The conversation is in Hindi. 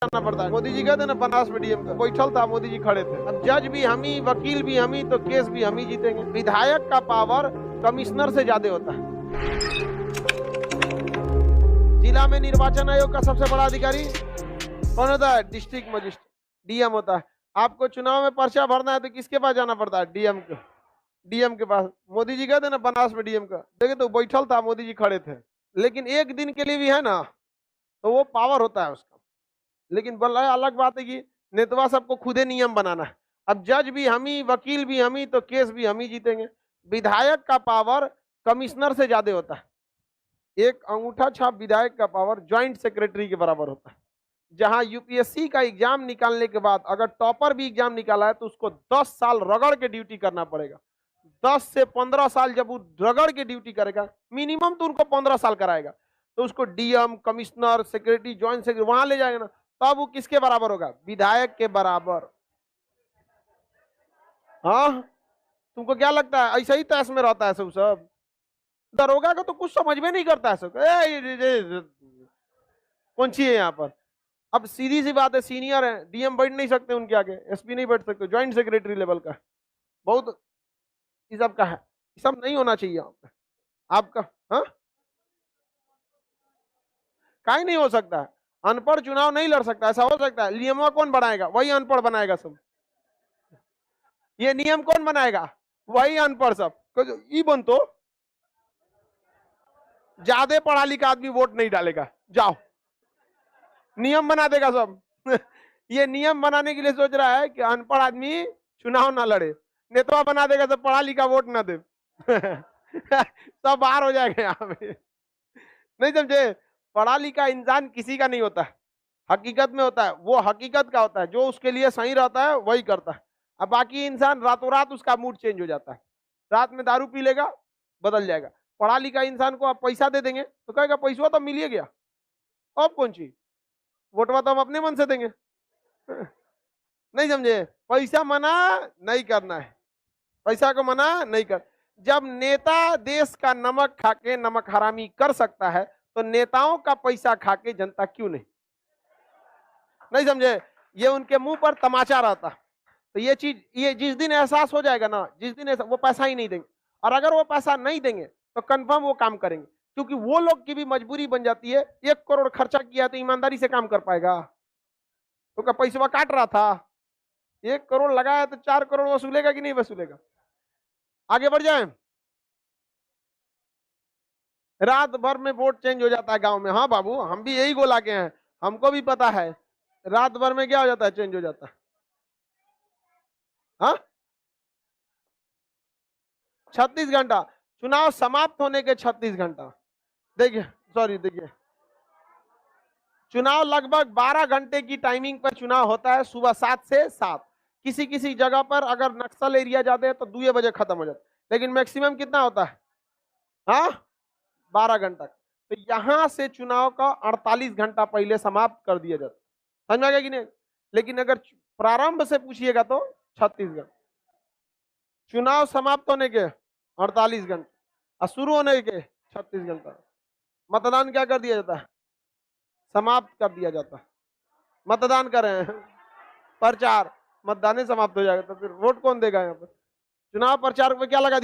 जाना पड़ता है। मोदी जी गए थे ना बनास में डीएम का, बैठल था, मोदी जी खड़े थे। अब जज भी हम ही, वकील भी हम ही, तो केस भी हम ही जीतेंगे। विधायक का पावर कमिश्नर से ज्यादा होता है। जिला में निर्वाचन आयोग का सबसे बड़ा अधिकारी कौन होता है? डिस्ट्रिक्ट मजिस्ट्रेट, डीएम होता है। आपको चुनाव में पर्चा भरना है तो किसके पास जाना पड़ता है? डीएम के पास। मोदी जी गए थे ना बनास में डीएम का, देखे तो बैठल था, मोदी जी खड़े थे। लेकिन एक दिन के लिए भी है ना, तो वो पावर होता है उसका। लेकिन बोला अलग बात है कि नेतवा सबको खुदे नियम बनाना है। अब जज भी हम ही, वकील भी हम ही, तो केस भी हम ही जीतेंगे। विधायक का पावर कमिश्नर से ज्यादा होता है। एक अंगूठा छाप विधायक का पावर ज्वाइंट सेक्रेटरी के बराबर होता है। जहां यूपीएससी का एग्जाम निकालने के बाद अगर टॉपर भी एग्जाम निकाला है तो उसको 10 साल रगड़ के ड्यूटी करना पड़ेगा। 10 से 15 साल जब वो रगड़ के ड्यूटी करेगा, मिनिमम तो उनको 15 साल कराएगा, तो उसको DM, commissioner, secretary, joint secretary वहां ले जाएगा ना, तब वो किसके बराबर होगा? विधायक के बराबर। हाँ, तुमको क्या लगता है ऐसा ही तैस में रहता है सब? दरोगा का तो कुछ समझ में नहीं करता है सब। कौन सी है यहाँ पर? अब सीधी सी बात है, सीनियर है, डीएम बैठ नहीं सकते उनके आगे, एसपी नहीं बैठ सकते, ज्वाइंट सेक्रेटरी लेवल का बहुत ये सब का है। ये सब नहीं होना चाहिए आपका। हाँ, काहे नहीं हो सकता है? अनपढ़ चुनाव नहीं लड़ सकता, ऐसा हो सकता है? नियम कौन बनाएगा? वही अनपढ़ बनाएगा सब। ये नियम कौन बनाएगा? वही अनपढ़ सब। ई बन तो ज्यादा पढ़ा लिखा आदमी वोट नहीं डालेगा, जाओ नियम बना देगा सब। ये नियम बनाने के लिए सोच रहा है कि अनपढ़ आदमी चुनाव ना लड़े, नेता बना देगा सब पढ़ा लिखा वोट ना दे। सब बाहर हो जाएगा यहाँ पे। नहीं समझे? पढ़ा लिखा इंसान किसी का नहीं होता है, हकीकत में होता है। वो हकीकत का होता है, जो उसके लिए सही रहता है वही करता है। अब बाकी इंसान रातों रात उसका मूड चेंज हो जाता है, रात में दारू पी लेगा, बदल जाएगा। पढ़ा लिखा इंसान को आप पैसा दे देंगे तो कहेगा पैसा तो मिल ही गया, अब कौन चीज, वोटवा तो हम अपने मन से देंगे। नहीं समझे? पैसा मना नहीं करना है, पैसा को मना नहीं कर। जब नेता देश का नमक खाके नमक हरामी कर सकता है, तो नेताओं का पैसा खाके जनता क्यों नहीं? नहीं समझे? ये उनके मुंह पर तमाचा रहता। तो ये चीज, ये जिस दिन एहसास हो जाएगा ना, जिस दिन वो पैसा ही नहीं देंगे, और अगर वो पैसा नहीं देंगे तो कंफर्म वो काम करेंगे, क्योंकि वो लोग की भी मजबूरी बन जाती है। 1 करोड़ खर्चा किया तो ईमानदारी से काम कर पाएगा? तो क्या पैसा काट रहा था? 1 करोड़ लगाया तो 4 करोड़ वसूलेगा कि नहीं वसूलेगा? आगे बढ़ जाए। रात भर में वोट चेंज हो जाता है गांव में। हाँ बाबू, हम भी यही गोला के हैं, हमको भी पता है। रात भर में क्या हो जाता है? चेंज हो जाता है। हाँ, 36 घंटा। चुनाव समाप्त होने के 36 घंटा, देखिए, सॉरी देखिए, चुनाव लगभग 12 घंटे की टाइमिंग पर चुनाव होता है, सुबह 7 से 7। किसी किसी जगह पर अगर नक्सल एरिया जाते हैं तो 2 बजे खत्म हो जाता है, लेकिन मैक्सिमम कितना होता है? हाँ, 12 घंटा। तो यहां से चुनाव का 48 घंटा पहले समाप्त कर दिया जाता है। समझ में आ गया कि नहीं? लेकिन अगर प्रारंभ से पूछिएगा तो 36 घंटा, चुनाव समाप्त होने के 48 घंटे और शुरू होने के 36 घंटा। मतदान क्या कर दिया जाता है? समाप्त कर दिया जाता है। मतदान करें, प्रचार, मतदान समाप्त हो जाएगा तो फिर वोट कौन देगा? यहाँ पर चुनाव प्रचार में क्या लगा दिया?